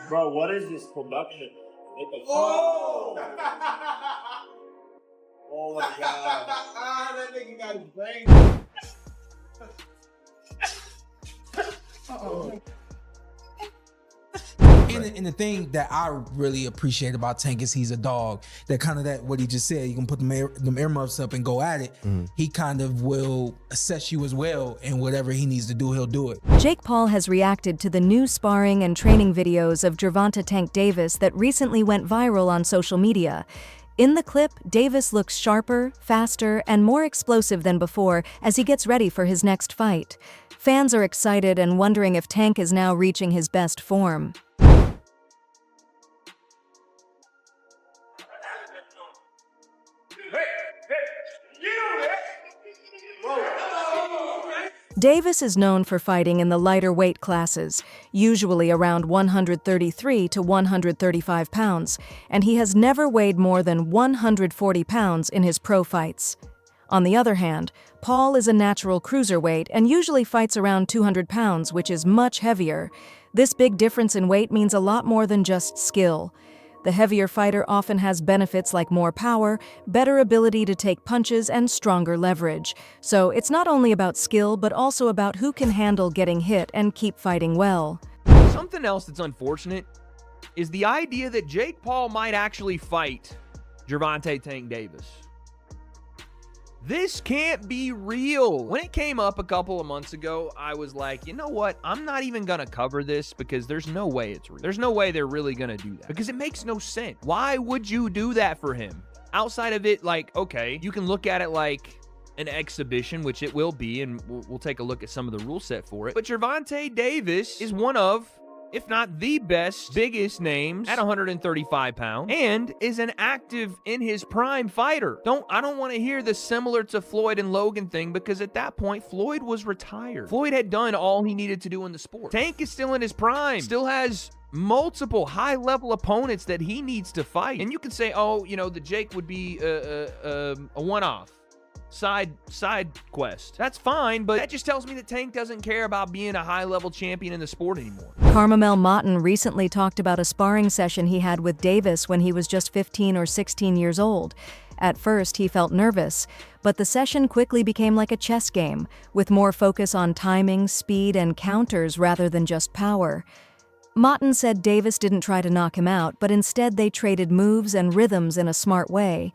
Bro, what is this production? Oh! Oh my god. That nigga got his brain. And the thing that I really appreciate about Tank is he's a dog. That kind of what he just said, you can put them earmuffs up and go at it. He kind of will assess you as well, and whatever he needs to do, he'll do it. Jake Paul has reacted to the new sparring and training videos of Gervonta "Tank" Davis that recently went viral on social media. In the clip, Davis looks sharper, faster, and more explosive than before as he gets ready for his next fight. Fans are excited and wondering if Tank is now reaching his best form. Davis is known for fighting in the lighter weight classes, usually around 133 to 135 pounds, and he has never weighed more than 140 pounds in his pro fights. On the other hand, Paul is a natural cruiserweight and usually fights around 200 pounds, which is much heavier. This big difference in weight means a lot more than just skill. The heavier fighter often has benefits like more power, better ability to take punches, and stronger leverage. So it's not only about skill, but also about who can handle getting hit and keep fighting well. Something else that's unfortunate is the idea that Jake Paul might actually fight Gervonta "Tank" Davis. This can't be real. When it came up a couple of months ago, I was like, you know what? I'm not even going to cover this because there's no way it's real. There's no way they're really going to do that because it makes no sense. Why would you do that for him? Outside of it, like, okay, you can look at it like an exhibition, which it will be, and we'll take a look at some of the rule set for it. But Gervonta Davis is one of, if not the best, biggest names at 135 pounds, and is an active in his prime fighter. I don't want to hear the similar to Floyd and Logan thing, because at that point, Floyd was retired. Floyd had done all he needed to do in the sport. Tank is still in his prime, still has multiple high-level opponents that he needs to fight. And you can say, oh, you know, the Jake would be a one-off. Side quest. That's fine, but that just tells me that Tank doesn't care about being a high-level champion in the sport anymore. Carmel Moughton recently talked about a sparring session he had with Davis when he was just 15 or 16 years old. At first, he felt nervous, but the session quickly became like a chess game, with more focus on timing, speed, and counters rather than just power. Moughton said Davis didn't try to knock him out, but instead they traded moves and rhythms in a smart way.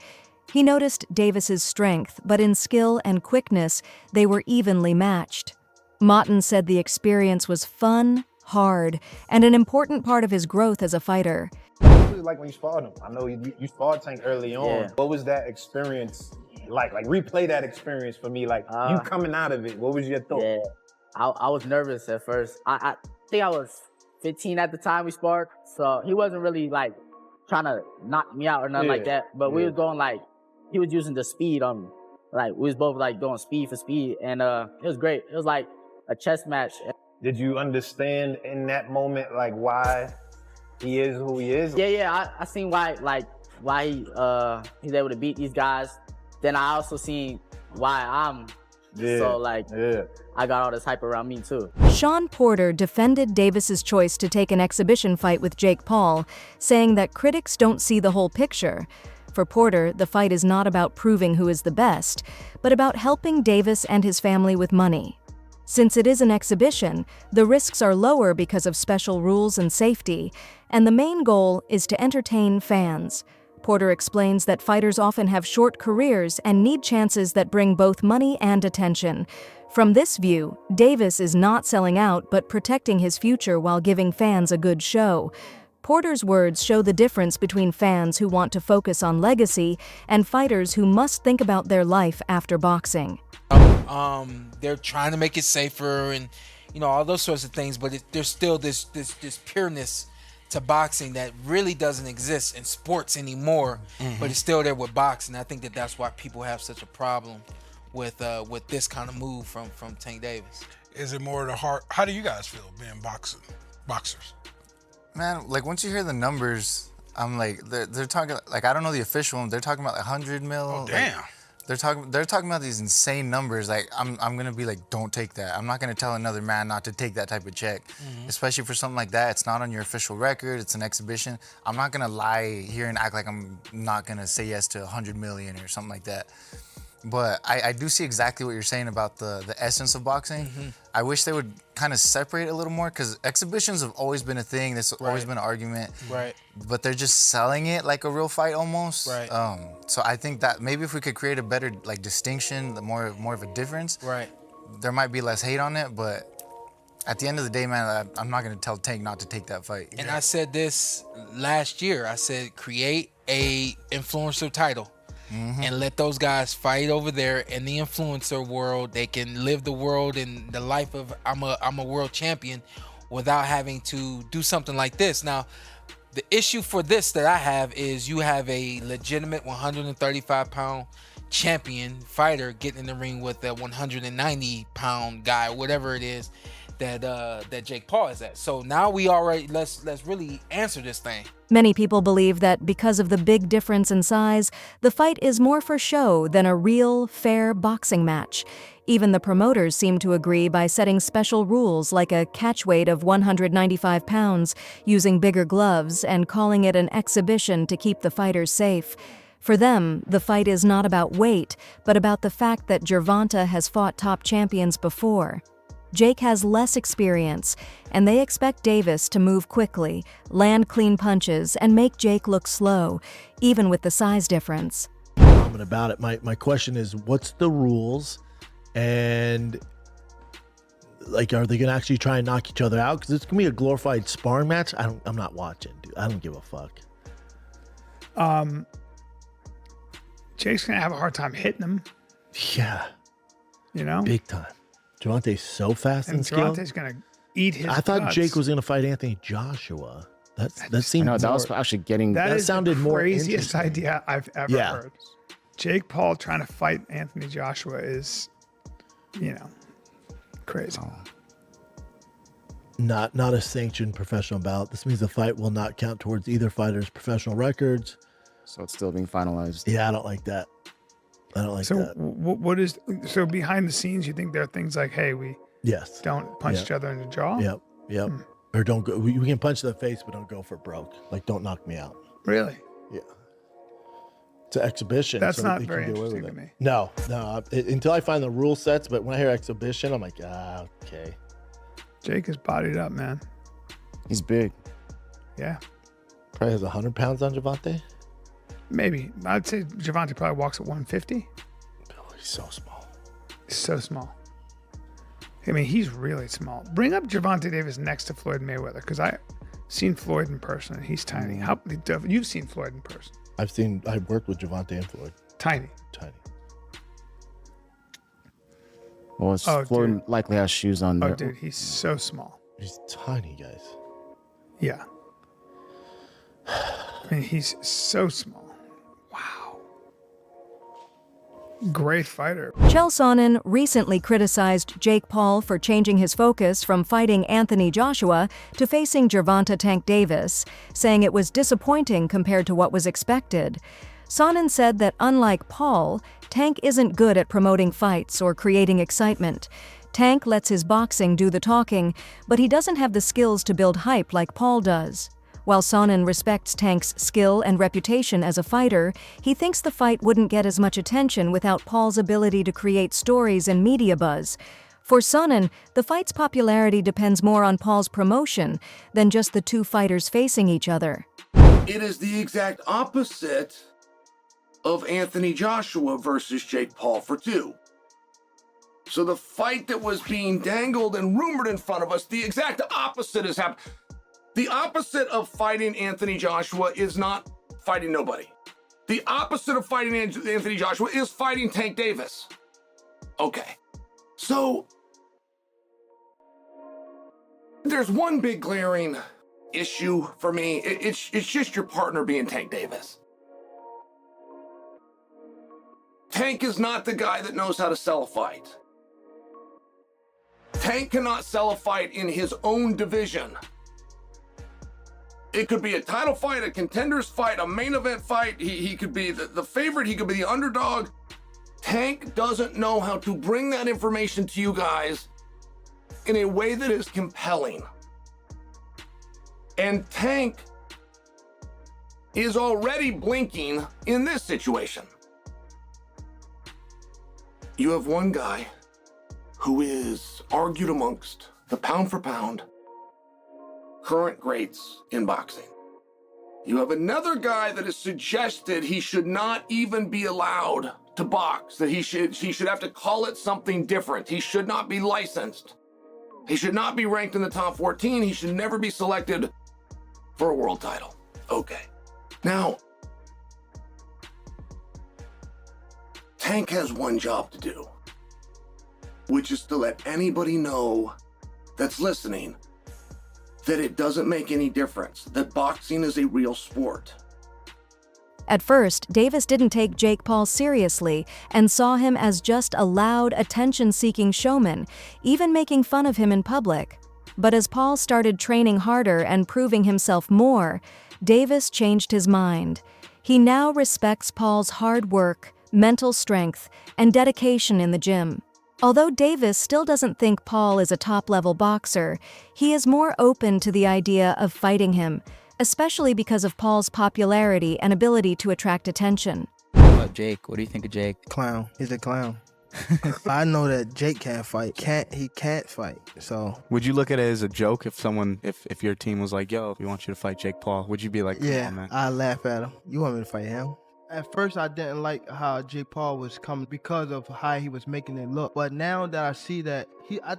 He noticed Davis's strength, but in skill and quickness, they were evenly matched. Moughton said the experience was fun, hard, and an important part of his growth as a fighter. What was it like when you sparred him? I know you sparred Tank early on. Yeah. What was that experience like? Like, replay that experience for me. Like, you coming out of it, what was your thought? Yeah, I was nervous at first. I think I was 15 at the time we sparred, so he wasn't really, like, trying to knock me out or nothing like that. But we was going, like, he was using the speed on me. Like, we was both, like, going speed for speed, and it was great. It was like a chess match. Did you understand in that moment, like, why he is who he is? Yeah, I seen why he's able to beat these guys. Then I also seen why I'm so, like, I got all this hype around me too. Sean Porter defended Davis's choice to take an exhibition fight with Jake Paul, saying that critics don't see the whole picture. For Porter, the fight is not about proving who is the best, but about helping Davis and his family with money. Since it is an exhibition, the risks are lower because of special rules and safety, and the main goal is to entertain fans. Porter explains that fighters often have short careers and need chances that bring both money and attention. From this view, Davis is not selling out but protecting his future while giving fans a good show. Porter's words show the difference between fans who want to focus on legacy and fighters who must think about their life after boxing. They're trying to make it safer and, you know, all those sorts of things, but there's still this pureness to boxing that really doesn't exist in sports anymore, but it's still there with boxing. I think that's why people have such a problem with this kind of move from Tank Davis. Is it more the heart? How do you guys feel being boxers? Man, like, once you hear the numbers, I'm like, they're talking, like, I don't know the official one. They're talking about like 100 mil. Oh, damn. They're talking about these insane numbers. Like I'm gonna be like, don't take that. I'm not gonna tell another man not to take that type of check, especially for something like that. It's not on your official record. It's an exhibition. I'm not gonna lie here and act like I'm not gonna say yes to 100 million or something like that. But I do see exactly what you're saying about the essence of boxing. I wish they would kind of separate it a little more, because exhibitions have always been a thing. There's always been an argument. Right. But they're just selling it like a real fight almost. Right. So I think that maybe if we could create a better like distinction, more of a difference, Right. there might be less hate on it. But at the end of the day, man, I'm not gonna tell Tank not to take that fight. And I said this last year. I said create a influencer title. And let those guys fight over there in the influencer world. They can live the world and the life of I'm a world champion without having to do something like this. Now, the issue for this that I have is you have a legitimate 135-pound champion fighter getting in the ring with a 190-pound guy, whatever it is that Jake Paul is at. So now we already let's really answer this thing. Many people believe that because of the big difference in size, the fight is more for show than a real, fair boxing match. Even the promoters seem to agree by setting special rules like a catch weight of 195 pounds, using bigger gloves, and calling it an exhibition to keep the fighters safe. For them, the fight is not about weight, but about the fact that Gervonta has fought top champions before. Jake has less experience, and they expect Davis to move quickly, land clean punches, and make Jake look slow, even with the size difference. About it, my question is, what's the rules, and like, are they gonna actually try and knock each other out? Because it's gonna be a glorified sparring match. I'm not watching, dude. I don't give a fuck. Jake's gonna have a hard time hitting him. Yeah, You know, big time. Gervonta's so fast and skilled. Gervonta's gonna eat his. I thought guts. Jake was gonna fight Anthony Joshua. That seemed. No, that was actually getting. That is sounded the more craziest interesting. idea I've ever heard. Jake Paul trying to fight Anthony Joshua is, crazy. Not a sanctioned professional bout. This means the fight will not count towards either fighter's professional records. So it's still being finalized. Yeah, I don't like that. I don't like that. What is so behind the scenes? You think there are things like, hey, we Yes. don't punch each other in the jaw? Yep. Or don't go. We can punch in the face, but don't go for broke. Like, don't knock me out. Really? Yeah. It's an exhibition. That's so not they can very get away interesting with to it. me. No. Until I find the rule sets, but when I hear exhibition, I'm like, okay. Jake is bodied up, man. He's big. Yeah. Probably has 100 pounds on Gervonta. Maybe. I'd say Gervonta probably walks at 150. Oh, he's so small. He's so small. I mean, he's really small. Bring up Gervonta Davis next to Floyd Mayweather, because I've seen Floyd in person, and he's tiny. You've seen Floyd in person. I've worked with Gervonta and Floyd. Tiny. Well, Floyd dude. likely has shoes on there. Oh, dude, he's so small. He's tiny, guys. Yeah. I mean, he's so small. Wow. Great fighter. Chael Sonnen recently criticized Jake Paul for changing his focus from fighting Anthony Joshua to facing Gervonta Tank Davis, saying it was disappointing compared to what was expected. Sonnen said that unlike Paul, Tank isn't good at promoting fights or creating excitement. Tank lets his boxing do the talking, but he doesn't have the skills to build hype like Paul does. While Sonnen respects Tank's skill and reputation as a fighter, he thinks the fight wouldn't get as much attention without Paul's ability to create stories and media buzz. For Sonnen, the fight's popularity depends more on Paul's promotion than just the two fighters facing each other. It is the exact opposite of Anthony Joshua versus Jake Paul for 2. So the fight that was being dangled and rumored in front of us, the exact opposite has happened. The opposite of fighting Anthony Joshua is not fighting nobody. The opposite of fighting Anthony Joshua is fighting Tank Davis. Okay. So there's one big glaring issue for me. It's just your partner being Tank Davis. Tank is not the guy that knows how to sell a fight. Tank cannot sell a fight in his own division. It could be a title fight, a contenders fight, a main event fight. He could be the favorite. He could be the underdog. Tank doesn't know how to bring that information to you guys in a way that is compelling. And Tank is already blinking in this situation. You have one guy who is argued amongst the pound for pound current greats in boxing. You have another guy that has suggested he should not even be allowed to box, that he should have to call it something different. He should not be licensed. He should not be ranked in the top 14. He should never be selected for a world title. Okay. Now, Tank has one job to do, which is to let anybody know that's listening that it doesn't make any difference, that boxing is a real sport. At first, Davis didn't take Jake Paul seriously and saw him as just a loud, attention-seeking showman, even making fun of him in public. But as Paul started training harder and proving himself more, Davis changed his mind. He now respects Paul's hard work, mental strength, and dedication in the gym. Although Davis still doesn't think Paul is a top-level boxer, he is more open to the idea of fighting him, especially because of Paul's popularity and ability to attract attention. What about Jake? What do you think of Jake? Clown. He's a clown. I know that Jake can't fight. He can't fight. So would you look at it as a joke if someone, if your team was like, yo, we want you to fight Jake Paul? Would you be like, yeah, on, man? I laugh at him. You want me to fight him? At first, I didn't like how Jake Paul was coming because of how he was making it look. But now that I see that,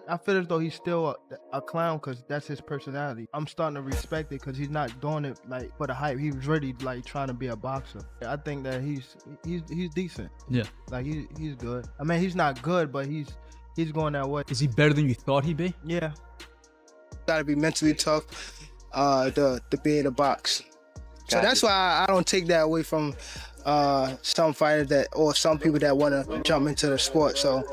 I feel as though he's still a clown because that's his personality. I'm starting to respect it because he's not doing it like for the hype. He was really like trying to be a boxer. I think that he's decent. Yeah. Like he's good. I mean, he's not good, but he's going that way. Is he better than you thought he'd be? Yeah. Gotta be mentally tough to be in a box. So that's why I don't take that away from some fighters or some people that want to jump into the sport. So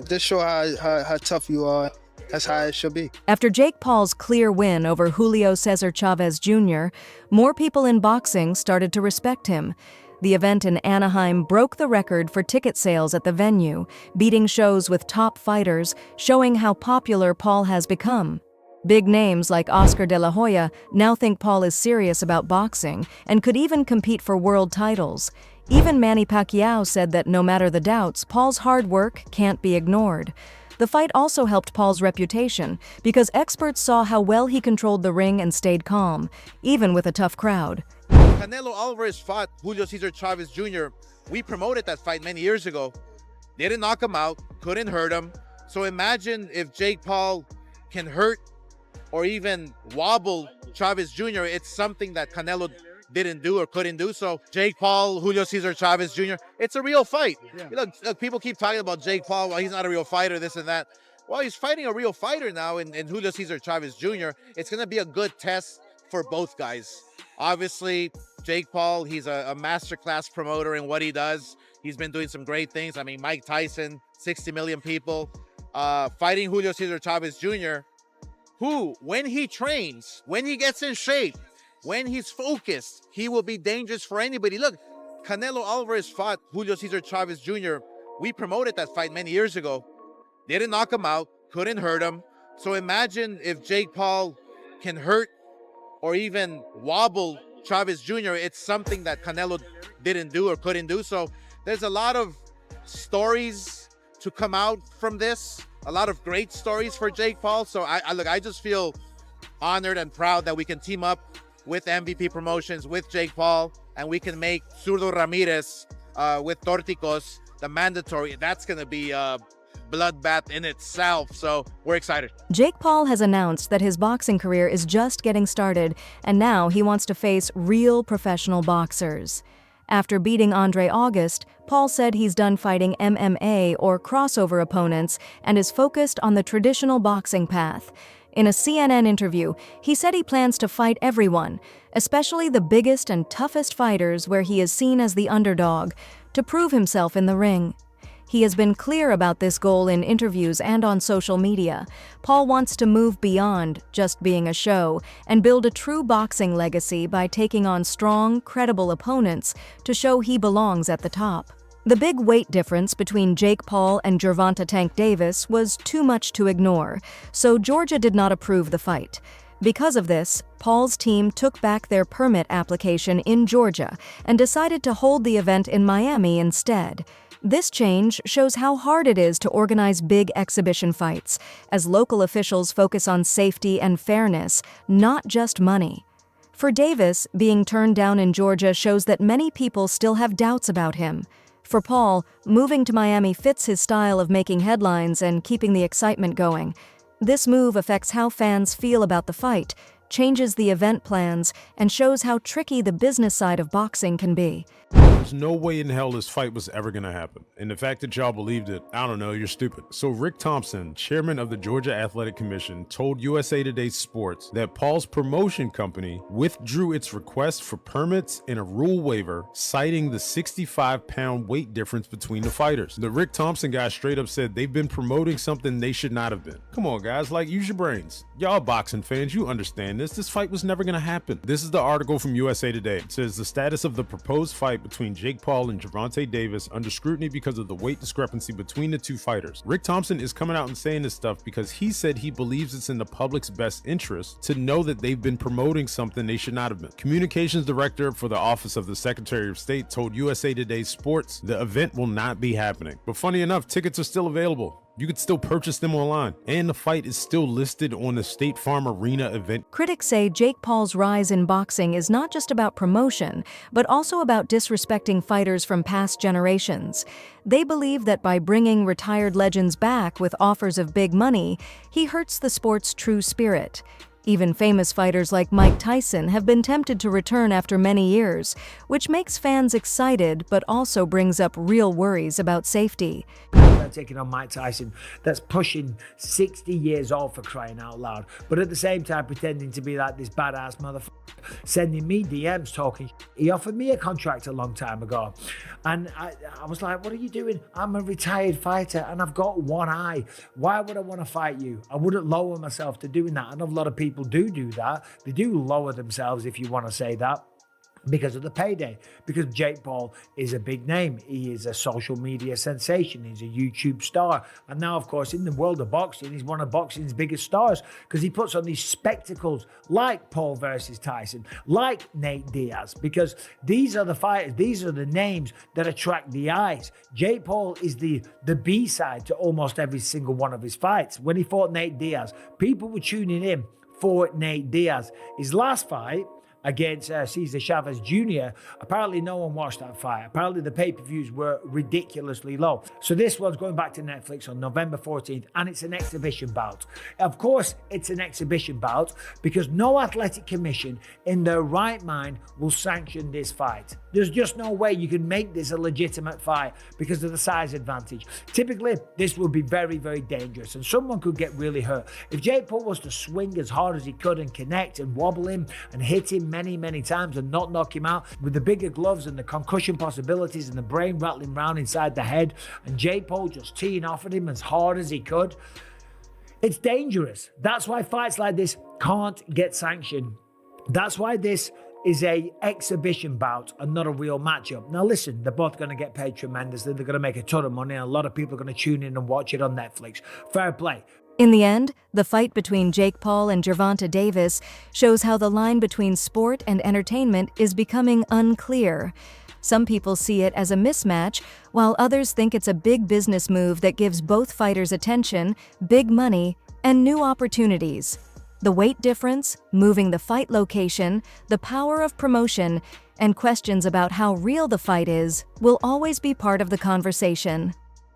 just show how tough you are. That's how it should be. After Jake Paul's clear win over Julio Cesar Chavez Jr., more people in boxing started to respect him. The event in Anaheim broke the record for ticket sales at the venue, beating shows with top fighters, showing how popular Paul has become. Big names like Oscar de la Hoya now think Paul is serious about boxing and could even compete for world titles. Even Manny Pacquiao said that no matter the doubts, Paul's hard work can't be ignored. The fight also helped Paul's reputation because experts saw how well he controlled the ring and stayed calm, even with a tough crowd. Canelo Alvarez fought Julio Cesar Chavez Jr. We promoted that fight many years ago. Didn't knock him out, couldn't hurt him. So imagine if Jake Paul can hurt or even wobble Chavez Jr. It's something that Canelo didn't do or couldn't do. So Jake Paul, Julio Cesar Chavez Jr., it's a real fight. Yeah. Look, people keep talking about Jake Paul, well, he's not a real fighter, this and that. Well, he's fighting a real fighter now in Julio Cesar Chavez Jr. It's going to be a good test for both guys. Obviously, Jake Paul, he's a masterclass promoter in what he does. He's been doing some great things. I mean, Mike Tyson, 60 million people, fighting Julio Cesar Chavez Jr., who, when he trains, when he gets in shape, when he's focused, he will be dangerous for anybody. Look, Canelo Alvarez fought Julio Cesar Chavez Jr. We promoted that fight many years ago. Didn't knock him out, couldn't hurt him. So imagine if Jake Paul can hurt or even wobble Chavez Jr. It's something that Canelo didn't do or couldn't do. So there's a lot of stories to come out from this. A lot of great stories for Jake Paul. So I just feel honored and proud that we can team up with MVP Promotions, with Jake Paul, and we can make Zurdo Ramirez with Torticos the mandatory. That's going to be a bloodbath in itself. So we're excited. Jake Paul has announced that his boxing career is just getting started, and now he wants to face real professional boxers. After beating Andre August, Paul said he's done fighting MMA or crossover opponents and is focused on the traditional boxing path. In a CNN interview, he said he plans to fight everyone, especially the biggest and toughest fighters where he is seen as the underdog, to prove himself in the ring. He has been clear about this goal in interviews and on social media. Paul wants to move beyond just being a show and build a true boxing legacy by taking on strong, credible opponents to show he belongs at the top. The big weight difference between Jake Paul and Gervonta Tank Davis was too much to ignore, so Georgia did not approve the fight. Because of this, Paul's team took back their permit application in Georgia and decided to hold the event in Miami instead. This change shows how hard it is to organize big exhibition fights, as local officials focus on safety and fairness, not just money. For Davis, being turned down in Georgia shows that many people still have doubts about him. For Paul, moving to Miami fits his style of making headlines and keeping the excitement going. This move affects how fans feel about the fight, changes the event plans, and shows how tricky the business side of boxing can be. There's no way in hell this fight was ever going to happen. And the fact that y'all believed it, I don't know, you're stupid. So Rick Thompson, chairman of the Georgia Athletic Commission, told USA Today Sports that Paul's promotion company withdrew its request for permits and a rule waiver, citing the 65-pound weight difference between the fighters. The Rick Thompson guy straight up said they've been promoting something they should not have been. Come on, guys, like, use your brains. Y'all boxing fans, you understand this. This fight was never going to happen. This is the article from USA Today. It says the status of the proposed fight between Jake Paul and Gervonta Davis under scrutiny because of the weight discrepancy between the two fighters. Rick Thompson is coming out and saying this stuff because he said he believes it's in the public's best interest to know that they've been promoting something they should not have been. Communications director for the Office of the Secretary of State told USA Today Sports the event will not be happening. But funny enough, tickets are still available. You could still purchase them online, and the fight is still listed on the State Farm Arena event. Critics say Jake Paul's rise in boxing is not just about promotion, but also about disrespecting fighters from past generations. They believe that by bringing retired legends back with offers of big money, he hurts the sport's true spirit. Even famous fighters like Mike Tyson have been tempted to return after many years, which makes fans excited but also brings up real worries about safety. Taking on Mike Tyson, that's pushing 60 years old, for crying out loud, but at the same time pretending to be like this badass motherfucker, sending me DMs talking. He offered me a contract a long time ago, and I was like, what are you doing? I'm a retired fighter and I've got one eye. Why would I want to fight you? I wouldn't lower myself to doing that. I know a lot of people do that. They do lower themselves, if you want to say that, because of the payday, because Jake Paul is a big name. He is a social media sensation. He's a YouTube star. And now, of course, in the world of boxing, he's one of boxing's biggest stars because he puts on these spectacles like Paul versus Tyson, like Nate Diaz, because these are the fighters, these are the names that attract the eyes. Jake Paul is the B-side to almost every single one of his fights. When he fought Nate Diaz, people were tuning in for Nate Diaz. His last fight, against Cesar Chavez Jr., apparently no one watched that fight. Apparently the pay-per-views were ridiculously low. So this one's going back to Netflix on November 14th, and it's an exhibition bout. Of course, it's an exhibition bout because no athletic commission in their right mind will sanction this fight. There's just no way you can make this a legitimate fight because of the size advantage. Typically, this would be very, very dangerous, and someone could get really hurt. If Jake Paul was to swing as hard as he could and connect and wobble him and hit him many times and not knock him out, with the bigger gloves and the concussion possibilities and the brain rattling around inside the head, and Jake Paul just teeing off at him as hard as he could, it's dangerous. That's why fights like this can't get sanctioned. That's why this is a exhibition bout and not a real matchup. Now listen, they're both going to get paid tremendously. They're going to make a ton of money, and a lot of people are going to tune in and watch it on Netflix. Fair play. In the end, the fight between Jake Paul and Gervonta Davis shows how the line between sport and entertainment is becoming unclear. Some people see it as a mismatch, while others think it's a big business move that gives both fighters attention, big money, and new opportunities. The weight difference, moving the fight location, the power of promotion, and questions about how real the fight is will always be part of the conversation.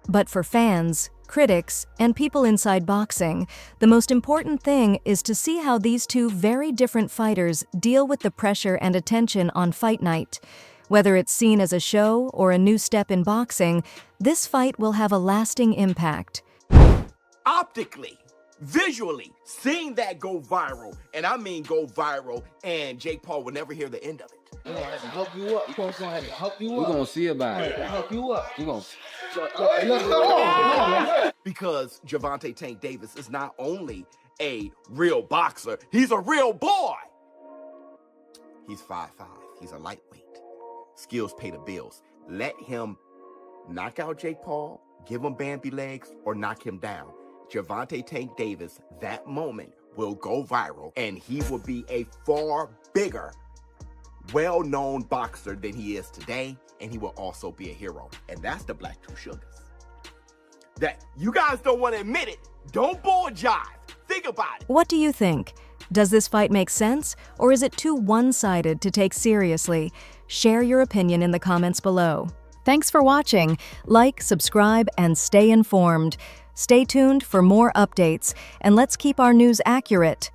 But for fans, critics, and people inside boxing, the most important thing is to see how these two very different fighters deal with the pressure and attention on fight night. Whether it's seen as a show or a new step in boxing, this fight will have a lasting impact. Optically, visually, seeing that go viral, and I mean go viral, and Jake Paul will never hear the end of it. We're gonna have to help you up. Coach gonna have to help you up. We're gonna see about it. Help you up. We're gonna... Because Gervonta Tank Davis is not only a real boxer, he's a real boy. He's 5'5". He's a lightweight. Skills pay the bills. Let him knock out Jake Paul, give him Bambi legs, or knock him down. Gervonta Tank Davis, that moment will go viral, and he will be a far bigger, well-known boxer than he is today, and he will also be a hero. And that's the Black Two Sugars. That you guys don't want to admit it. Don't bull jive. Think about it. What do you think? Does this fight make sense, or is it too one-sided to take seriously? Share your opinion in the comments below. Thanks for watching. Like, subscribe, and stay informed. Stay tuned for more updates, and let's keep our news accurate.